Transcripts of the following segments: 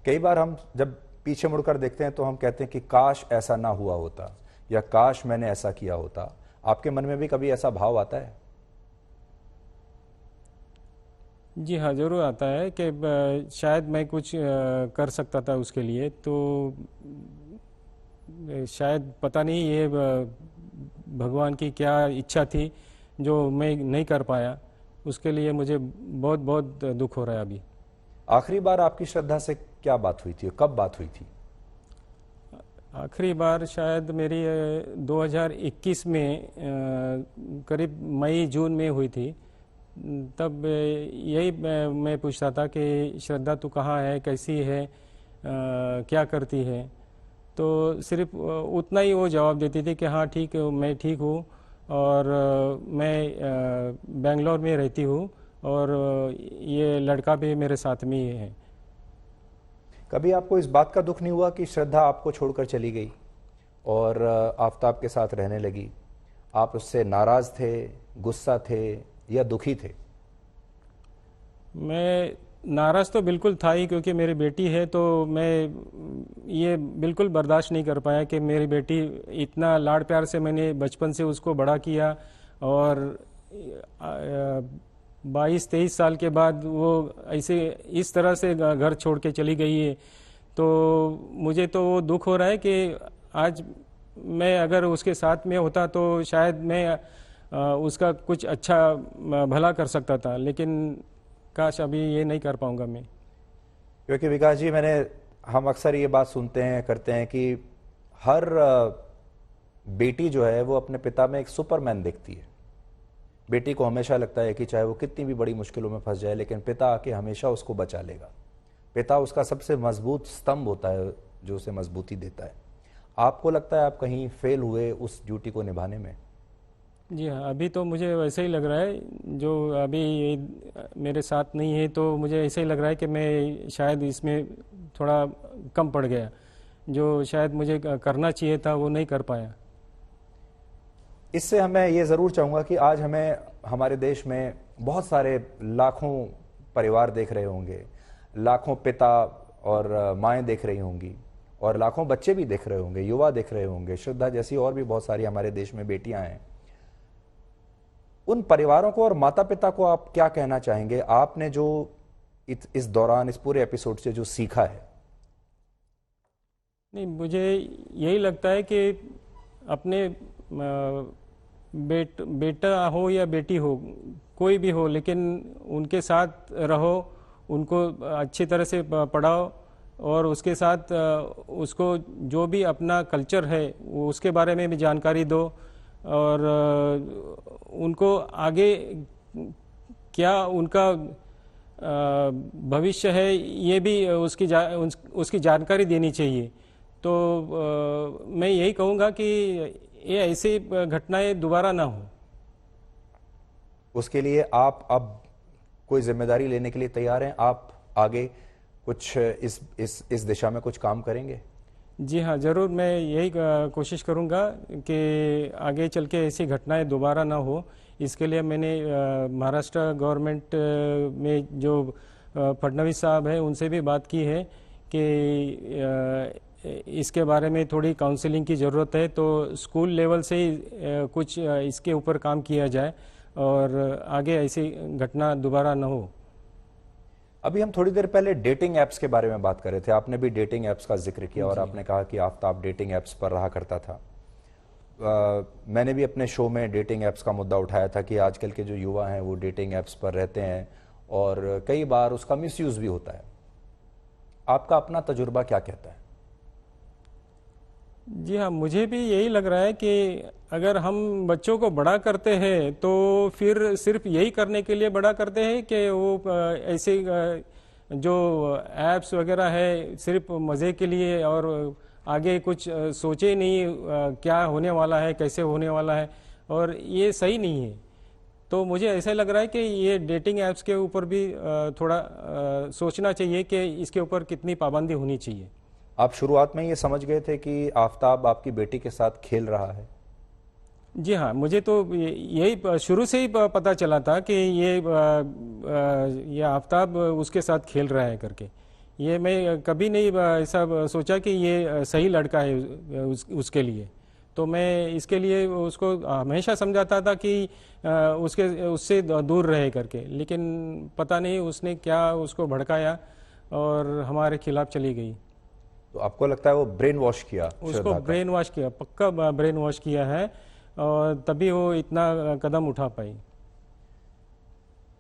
कई बार हम जब पीछे मुड़कर देखते हैं तो हम कहते हैं कि काश ऐसा ना हुआ होता या काश मैंने ऐसा किया होता। आपके मन में भी कभी ऐसा भाव आता है? जी हाँ, ज़रूर आता है कि शायद मैं कुछ कर सकता था उसके लिए। तो शायद पता नहीं ये भगवान की क्या इच्छा थी जो मैं नहीं कर पाया, उसके लिए मुझे बहुत बहुत दुख हो रहा है अभी। आखिरी बार आपकी श्रद्धा से क्या बात हुई थी, कब बात हुई थी? आखिरी बार शायद मेरी 2021 में करीब मई जून में हुई थी। तब यही मैं पूछता था कि श्रद्धा तू कहाँ है, कैसी है, क्या करती है। तो सिर्फ उतना ही वो जवाब देती थी कि हाँ ठीक, मैं ठीक हूँ और मैं बेंगलोर में रहती हूँ और ये लड़का भी मेरे साथ में ही है। कभी आपको इस बात का दुख नहीं हुआ कि श्रद्धा आपको छोड़कर चली गई और आफताब के साथ रहने लगी? आप उससे नाराज थे, गुस्सा थे या दुखी थे? मैं नाराज़ तो बिल्कुल था ही, क्योंकि मेरी बेटी है। तो मैं ये बिल्कुल बर्दाश्त नहीं कर पाया कि मेरी बेटी, इतना लाड़ प्यार से मैंने बचपन से उसको बड़ा किया और 22-23 साल के बाद वो ऐसे इस तरह से घर छोड़ के चली गई है। तो मुझे तो वो दुख हो रहा है कि आज मैं अगर उसके साथ में होता तो शायद मैं उसका कुछ अच्छा भला कर सकता था, लेकिन काश अभी ये नहीं कर पाऊंगा मैं। क्योंकि विकास जी, हम अक्सर ये बात सुनते हैं, करते हैं कि हर बेटी जो है वो अपने पिता में एक सुपरमैन देखती है। बेटी को हमेशा लगता है कि चाहे वो कितनी भी बड़ी मुश्किलों में फंस जाए, लेकिन पिता आके हमेशा उसको बचा लेगा। पिता उसका सबसे मजबूत स्तंभ होता है जो उसे मजबूती देता है। आपको लगता है आप कहीं फेल हुए उस ड्यूटी को निभाने में? जी हाँ, अभी तो मुझे वैसे ही लग रहा है। जो अभी मेरे साथ नहीं है तो मुझे ऐसे ही लग रहा है कि मैं शायद इसमें थोड़ा कम पड़ गया, जो शायद मुझे करना चाहिए था वो नहीं कर पाया। इससे हमें ये ज़रूर चाहूँगा कि आज हमें हमारे देश में बहुत सारे लाखों परिवार देख रहे होंगे, लाखों पिता और माएँ देख रही होंगी और लाखों बच्चे भी देख रहे होंगे, युवा देख रहे होंगे, श्रद्धा जैसी और भी बहुत सारी हमारे देश में बेटियां हैं। उन परिवारों को और माता पिता को आप क्या कहना चाहेंगे? आपने जो इस दौरान, इस पूरे एपिसोड से जो सीखा है? नहीं, मुझे यही लगता है कि अपने बेटा हो या बेटी हो, कोई भी हो, लेकिन उनके साथ रहो, उनको अच्छी तरह से पढ़ाओ और उसके साथ उसको जो भी अपना कल्चर है उसके बारे में भी जानकारी दो और उनको आगे क्या उनका भविष्य है ये भी उसकी जानकारी देनी चाहिए। तो मैं यही कहूँगा कि ये ऐसी घटनाएं दोबारा ना हो। उसके लिए आप अब कोई जिम्मेदारी लेने के लिए तैयार हैं? आप आगे कुछ इस दिशा में कुछ काम करेंगे? जी हाँ, ज़रूर। मैं यही कोशिश करूँगा कि आगे चल के ऐसी घटनाएं दोबारा ना हो। इसके लिए मैंने महाराष्ट्र गवर्नमेंट में जो फडणवीस साहब हैं उनसे भी बात की है कि इसके बारे में थोड़ी काउंसलिंग की ज़रूरत है। तो स्कूल लेवल से ही कुछ इसके ऊपर काम किया जाए और आगे ऐसी घटना दोबारा ना हो। अभी हम थोड़ी देर पहले डेटिंग ऐप्स के बारे में बात कर रहे थे। आपने भी डेटिंग ऐप्स का जिक्र किया और आपने कहा कि आफताब डेटिंग ऐप्स पर रहा करता था। मैंने भी अपने शो में डेटिंग ऐप्स का मुद्दा उठाया था कि आजकल के जो युवा हैं वो डेटिंग ऐप्स पर रहते हैं और कई बार उसका मिसयूज़ भी होता है। आपका अपना तजुर्बा क्या कहता है? जी हाँ, मुझे भी यही लग रहा है कि अगर हम बच्चों को बड़ा करते हैं तो फिर सिर्फ यही करने के लिए बड़ा करते हैं कि वो ऐसे जो ऐप्स वगैरह है सिर्फ मज़े के लिए और आगे कुछ सोचे नहीं क्या होने वाला है, कैसे होने वाला है, और ये सही नहीं है। तो मुझे ऐसा लग रहा है कि ये डेटिंग ऐप्स के ऊपर भी थोड़ा सोचना चाहिए कि इसके ऊपर कितनी पाबंदी होनी चाहिए। आप शुरुआत में ये समझ गए थे कि आफताब आपकी बेटी के साथ खेल रहा है? जी हाँ, मुझे तो यही शुरू से ही पता चला था कि ये आफताब उसके साथ खेल रहा है करके। ये मैं कभी नहीं ऐसा सोचा कि ये सही लड़का है उसके लिए। तो मैं इसके लिए उसको हमेशा समझाता था कि उससे दूर रहे करके, लेकिन पता नहीं उसने क्या उसको भड़काया और हमारे खिलाफ चली गई। तो आपको लगता है वो ब्रेन वॉश किया? उसको ब्रेन वॉश किया, पक्का ब्रेन वॉश किया है, और तभी वो इतना कदम उठा पाई।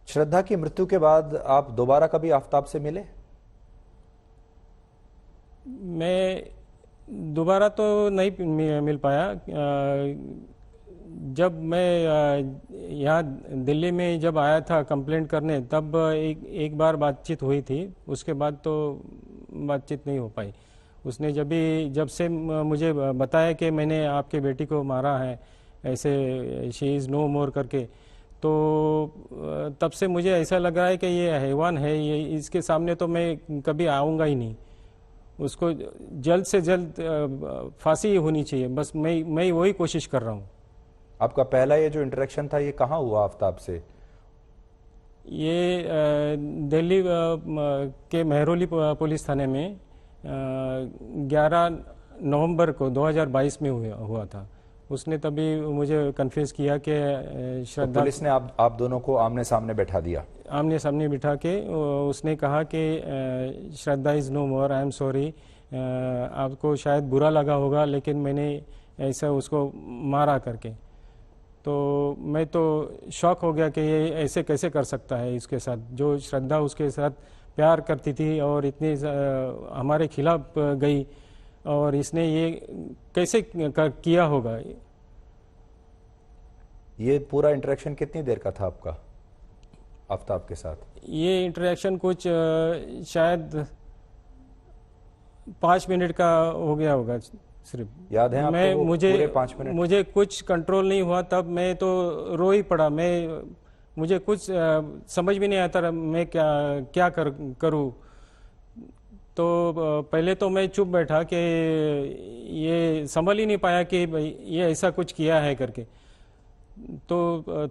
श्रद्धा की मृत्यु के बाद आप दोबारा कभी आफताब से मिले? मैं दोबारा तो नहीं मिल पाया। जब मैं यहाँ दिल्ली में जब आया था कंप्लेंट करने, तब एक बार बातचीत हुई थी, उसके बाद तो बातचीत नहीं हो पाई। उसने जब से मुझे बताया कि मैंने आपके बेटी को मारा है, ऐसे शी इज़ नो मोर करके, तो तब से मुझे ऐसा लग रहा है कि ये हैवान है, ये इसके सामने तो मैं कभी आऊँगा ही नहीं। उसको जल्द से जल्द फांसी होनी चाहिए, बस मैं वही कोशिश कर रहा हूँ। आपका पहला ये जो इंटरेक्शन था ये कहाँ हुआ आफताब से? ये दिल्ली के मेहरौली पुलिस थाने में 11 नवंबर को 2022 में हुआ था। उसने तभी मुझे कन्फ्यूज किया कि श्रद्धा, तो पुलिस ने आप दोनों को आमने सामने बैठा दिया? आमने सामने बिठा के उसने कहा कि Shraddha is no more, I am sorry, आपको शायद बुरा लगा होगा, लेकिन मैंने ऐसा उसको मारा करके। तो मैं तो शॉक हो गया कि ये ऐसे कैसे कर सकता है इसके साथ, जो श्रद्धा उसके साथ प्यार करती थी और इतनी हमारे खिलाफ गई, और इसने ये कैसे किया होगा। ये पूरा इंटरेक्शन कितनी देर का था आपका आफताब के साथ? ये इंटरेक्शन कुछ शायद 5 मिनट का हो गया होगा सिर्फ। याद है आपको वो पूरे 5 मिनट? मुझे कुछ कंट्रोल नहीं हुआ, तब मैं तो रो ही पड़ा। मुझे कुछ समझ भी नहीं आता मैं क्या करूं। तो पहले तो मैं चुप बैठा कि ये संभल ही नहीं पाया कि ये ऐसा कुछ किया है करके। तो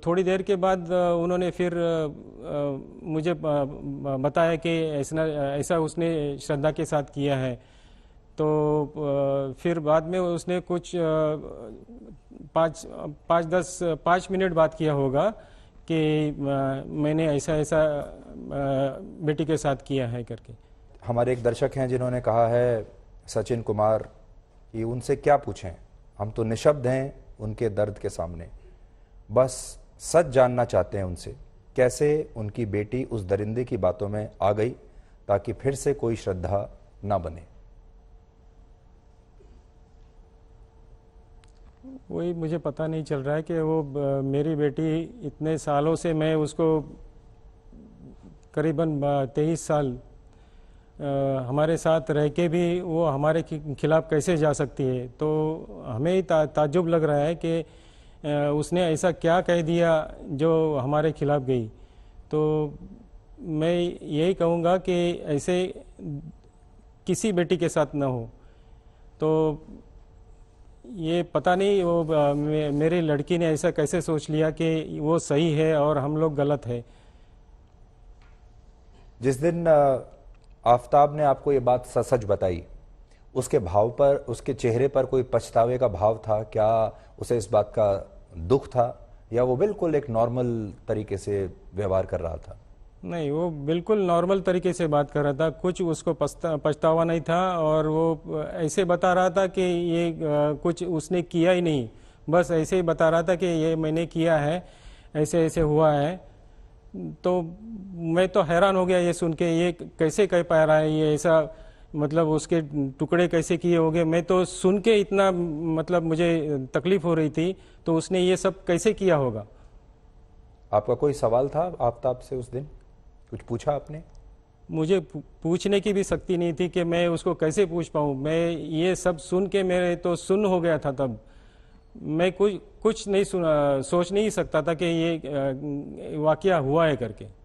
थोड़ी देर के बाद उन्होंने फिर मुझे बताया कि ऐसा उसने श्रद्धा के साथ किया है। तो फिर बाद में उसने कुछ 5 मिनट बात किया होगा कि मैंने ऐसा बेटी के साथ किया है करके। हमारे एक दर्शक हैं जिन्होंने कहा है, सचिन कुमार, कि उनसे क्या पूछें, हम तो निशब्द हैं उनके दर्द के सामने, बस सच जानना चाहते हैं उनसे, कैसे उनकी बेटी उस दरिंदे की बातों में आ गई ताकि फिर से कोई श्रद्धा ना बने। वही मुझे पता नहीं चल रहा है कि वो मेरी बेटी, इतने सालों से मैं उसको करीबन 23 साल हमारे साथ रह के भी वो हमारे खिलाफ कैसे जा सकती है। तो हमें ही ताज्जुब लग रहा है कि उसने ऐसा क्या कह दिया जो हमारे खिलाफ गई। तो मैं यही कहूँगा कि ऐसे किसी बेटी के साथ ना हो। तो ये पता नहीं वो मेरी लड़की ने ऐसा कैसे सोच लिया कि वो सही है और हम लोग गलत है। जिस दिन आफताब ने आपको ये बात सच बताई, उसके भाव पर, उसके चेहरे पर कोई पछतावे का भाव था? क्या उसे इस बात का दुख था, या वो बिल्कुल एक नॉर्मल तरीके से व्यवहार कर रहा था? नहीं, वो बिल्कुल नॉर्मल तरीके से बात कर रहा था, कुछ उसको पछतावा नहीं था। और वो ऐसे बता रहा था कि ये कुछ उसने किया ही नहीं, बस ऐसे ही बता रहा था कि ये मैंने किया है, ऐसे ऐसे हुआ है। तो मैं तो हैरान हो गया ये सुन के, ये कैसे कह पा रहा है, ये ऐसा मतलब उसके टुकड़े कैसे किए होंगे। मैं तो सुन के इतना मतलब मुझे तकलीफ हो रही थी, तो उसने ये सब कैसे किया होगा। आपका कोई सवाल था आफताब से उस दिन? कुछ पूछा आपने? मुझे पूछने की भी शक्ति नहीं थी कि मैं उसको कैसे पूछ पाऊँ। मैं ये सब सुन के मेरे तो सुन्न हो गया था। तब मैं कुछ नहीं सोच नहीं सकता था कि ये वाकया हुआ है करके।